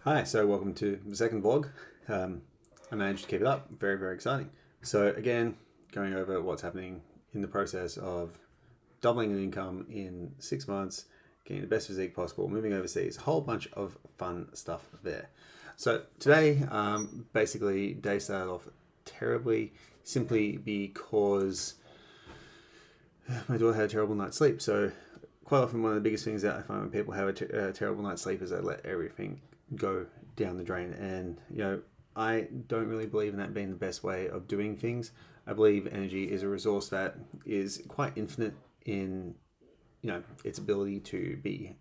Hi, so welcome to the second vlog. I managed to keep it up. Very, very exciting. So again, going over what's happening in the process of doubling an income in 6 months, getting the best physique possible, moving overseas, a whole bunch of fun stuff there. So today, basically, day started off terribly, simply because my daughter had a terrible night's sleep. So quite often, one of the biggest things that I find when people have a terrible night's sleep is they let everything go down the drain. And I don't really believe in that being the best way of doing things. I believe energy is a resource that is quite infinite in its ability to be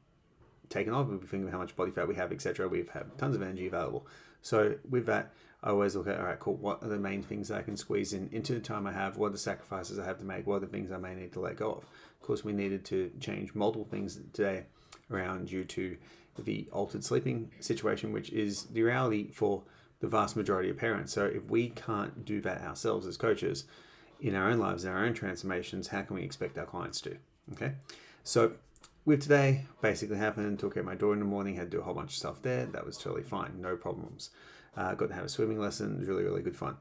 taken off. If we think of how much body fat we have, etc., we've had tons of energy available. So with that, I always look at, all right, cool, what are the main things that I can squeeze in into the time I have? What are the sacrifices I have to make? What are the things I may need to let go of? Of course, we needed to change multiple things today around due to the altered sleeping situation, which is the reality for the vast majority of parents. So if we can't do that ourselves as coaches in our own lives, in our own transformations, how can we expect our clients to? Okay, so with today, basically happened, took care of my daughter in the morning, had to do a whole bunch of stuff there. That was totally fine, no problems. Got to have a swimming lesson, really, really good fun.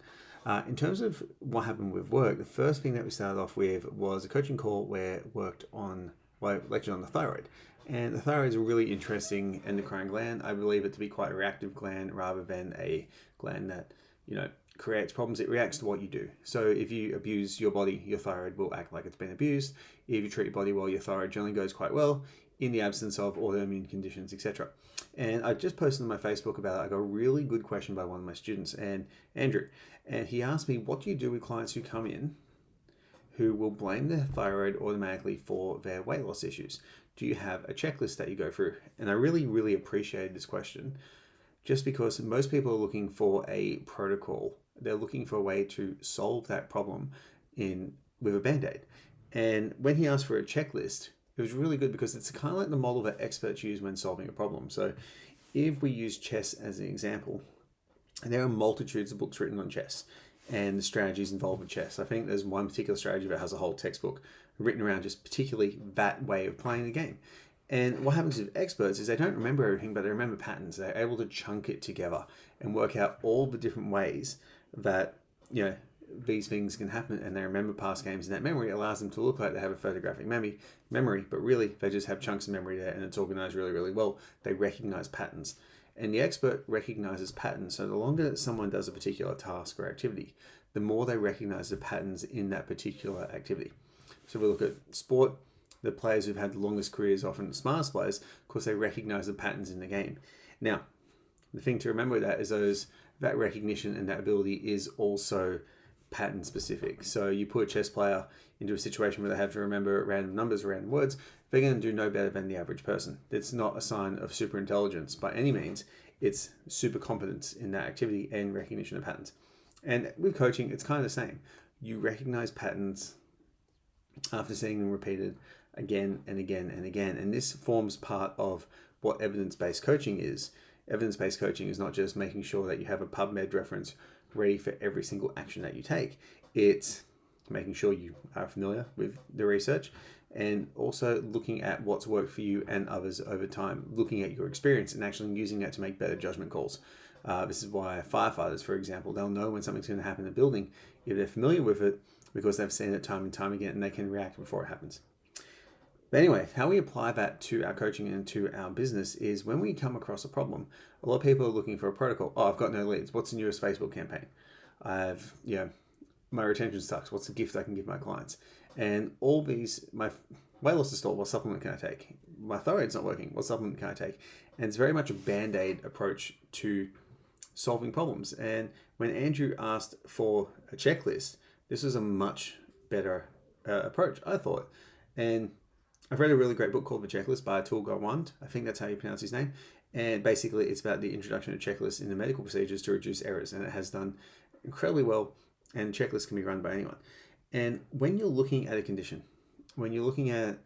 In terms of what happened with work, the first thing that we started off with was a coaching call where I lectured on the thyroid. And the thyroid is a really interesting endocrine gland. I believe it to be quite a reactive gland rather than a gland that, creates problems. It reacts to what you do. So if you abuse your body, your thyroid will act like it's been abused. If you treat your body well, your thyroid generally goes quite well in the absence of autoimmune conditions, etc. And I just posted on my Facebook about it. I got a really good question by one of my students, and Andrew, and he asked me, what do you do with clients who come in who will blame their thyroid automatically for their weight loss issues? Do you have a checklist that you go through? And I really, really appreciated this question, just because most people are looking for a protocol. They're looking for a way to solve that problem with a Band-Aid. And when he asked for a checklist, it was really good because it's kind of like the model that experts use when solving a problem. So if we use chess as an example, there are multitudes of books written on chess and the strategies involved with chess. I think there's one particular strategy that has a whole textbook written around just particularly that way of playing the game. And what happens with experts is they don't remember everything, but they remember patterns. They're able to chunk it together and work out all the different ways that these things can happen, and they remember past games, and that memory allows them to look like they have a photographic memory, but really they just have chunks of memory there, and it's organized really, really well. They recognize patterns, and the expert recognizes patterns. So the longer that someone does a particular task or activity, the more they recognize the patterns in that particular activity. So if we look at sport, the players who've had the longest careers, often the smartest players, of course, they recognize the patterns in the game. Now, the thing to remember with that is that recognition and that ability is also pattern specific. So you put a chess player into a situation where they have to remember random numbers, random words, they're going to do no better than the average person. It's not a sign of super intelligence by any means. It's super competence in that activity and recognition of patterns. And with coaching, it's kind of the same. You recognize patterns after seeing them repeated again and again and again. And this forms part of what evidence-based coaching is. Evidence-based coaching is not just making sure that you have a PubMed reference ready for every single action that you take. It's making sure you are familiar with the research and also looking at what's worked for you and others over time, looking at your experience and actually using that to make better judgment calls. This is why firefighters, for example, they'll know when something's going to happen in a building if they're familiar with it because they've seen it time and time again and they can react before it happens. But anyway, how we apply that to our coaching and to our business is when we come across a problem, a lot of people are looking for a protocol. Oh, I've got no leads. What's the newest Facebook campaign? My retention sucks. What's the gift I can give my clients? And all these, my weight loss is stalled. What supplement can I take? My thyroid's not working. What supplement can I take? And it's very much a Band-Aid approach to solving problems. And when Andrew asked for a checklist, this was a much better approach, I thought. And I've read a really great book called The Checklist by Atul Gawande. I think that's how you pronounce his name. And basically, it's about the introduction of checklists in the medical procedures to reduce errors. And it has done incredibly well. And checklists can be run by anyone. And when you're looking at a condition, when you're looking at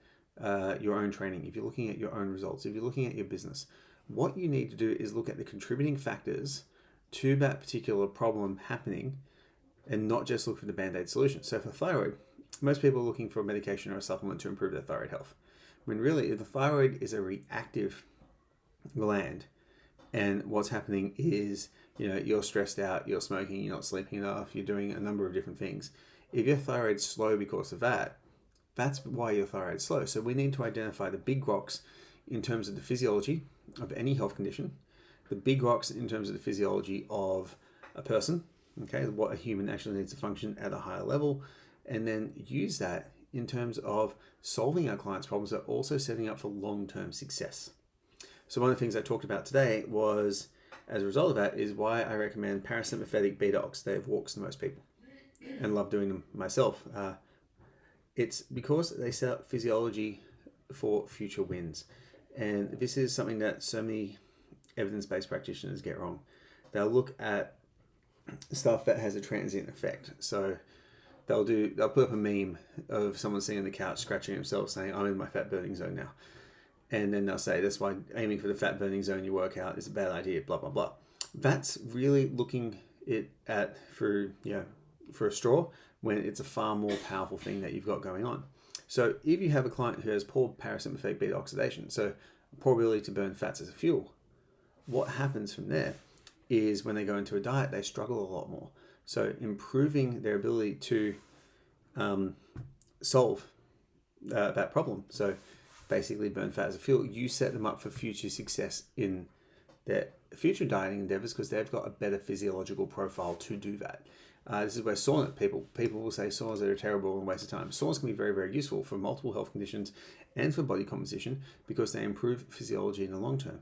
your own training, if you're looking at your own results, if you're looking at your business, what you need to do is look at the contributing factors to that particular problem happening and not just look for the Band-Aid solution. So for thyroid, most people are looking for a medication or a supplement to improve their thyroid health. When really the thyroid is a reactive gland And what's happening is, you're stressed out, you're smoking, you're not sleeping enough, you're doing a number of different things. If your thyroid's slow because of that, that's why your thyroid's slow. So we need to identify the big rocks in terms of the physiology of any health condition, the big rocks in terms of the physiology of a person, okay, what a human actually needs to function at a higher level, and then use that in terms of solving our clients' problems, but also setting up for long-term success. So one of the things I talked about today was, as a result of that, is why I recommend parasympathetic beta oxidative walks to most people and love doing them myself. It's because they set up physiology for future wins. And this is something that so many evidence-based practitioners get wrong. They'll look at stuff that has a transient effect. So they'll put up a meme of someone sitting on the couch scratching himself saying, I'm in my fat burning zone now. And then they'll say, that's why aiming for the fat burning zone you work out is a bad idea, blah, blah, blah. That's really looking at for a straw when it's a far more powerful thing that you've got going on. So if you have a client who has poor parasympathetic beta oxidation, so poor ability to burn fats as a fuel, what happens from there is when they go into a diet, they struggle a lot more. So improving their ability to solve that problem, so basically burn fat as a fuel, you set them up for future success in their future dieting endeavors because they've got a better physiological profile to do that. This is where sauna people will say saunas are terrible and waste of time. Saunas can be very, very useful for multiple health conditions and for body composition because they improve physiology in the long term.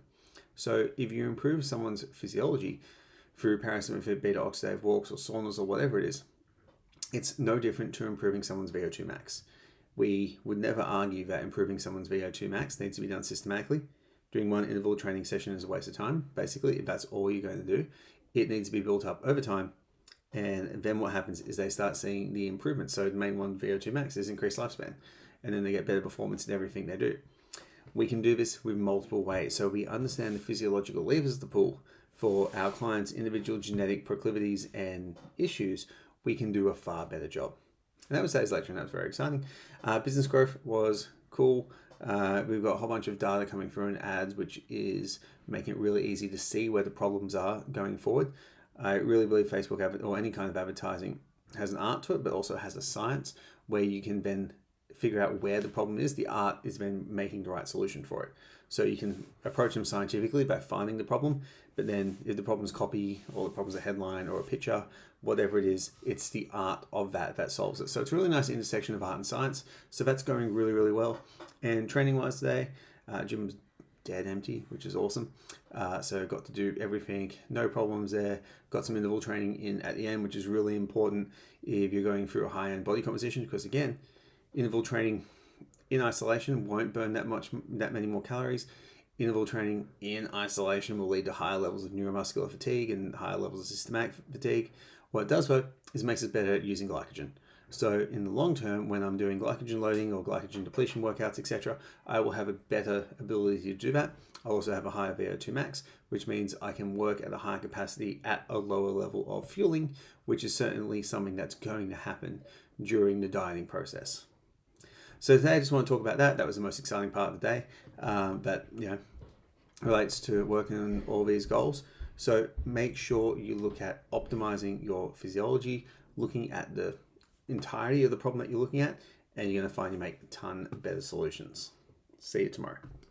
So if you improve someone's physiology through parasympathetic beta oxidative walks or saunas or whatever it is, it's no different to improving someone's VO2 max. We would never argue that improving someone's VO2 max needs to be done systematically. Doing one interval training session is a waste of time. Basically, if that's all you're going to do, it needs to be built up over time. And then what happens is they start seeing the improvements. So the main one, VO2 max, is increased lifespan. And then they get better performance in everything they do. We can do this with multiple ways. So we understand the physiological levers of the pool for our clients' individual genetic proclivities and issues. We can do a far better job. And that was today's lecture, and that was very exciting. Business growth was cool. We've got a whole bunch of data coming through in ads, which is making it really easy to see where the problems are going forward. I really believe Facebook or any kind of advertising has an art to it, but also has a science where you can then figure out where the problem is. The art is then making the right solution for it. So you can approach them scientifically by finding the problem, but then if the problem's copy or the problem's a headline or a picture, whatever it is, it's the art of that solves it. So it's a really nice intersection of art and science. So that's going really, really well. And training-wise today, gym's dead empty, which is awesome. So got to do everything, no problems there. Got some interval training in at the end, which is really important if you're going through a high-end body composition, because again, interval training in isolation won't burn that many more calories. Interval training in isolation will lead to higher levels of neuromuscular fatigue and higher levels of systematic fatigue. What it does, though, is makes us better at using glycogen. So in the long term, when I'm doing glycogen loading or glycogen depletion workouts, etc., I will have a better ability to do that. I also have a higher VO2 max, which means I can work at a higher capacity at a lower level of fueling, which is certainly something that's going to happen during the dieting process. So today I just want to talk about that. That was the most exciting part of the day that relates to working on all these goals. So make sure you look at optimizing your physiology, looking at the entirety of the problem that you're looking at, and you're going to find you make a ton of better solutions. See you tomorrow.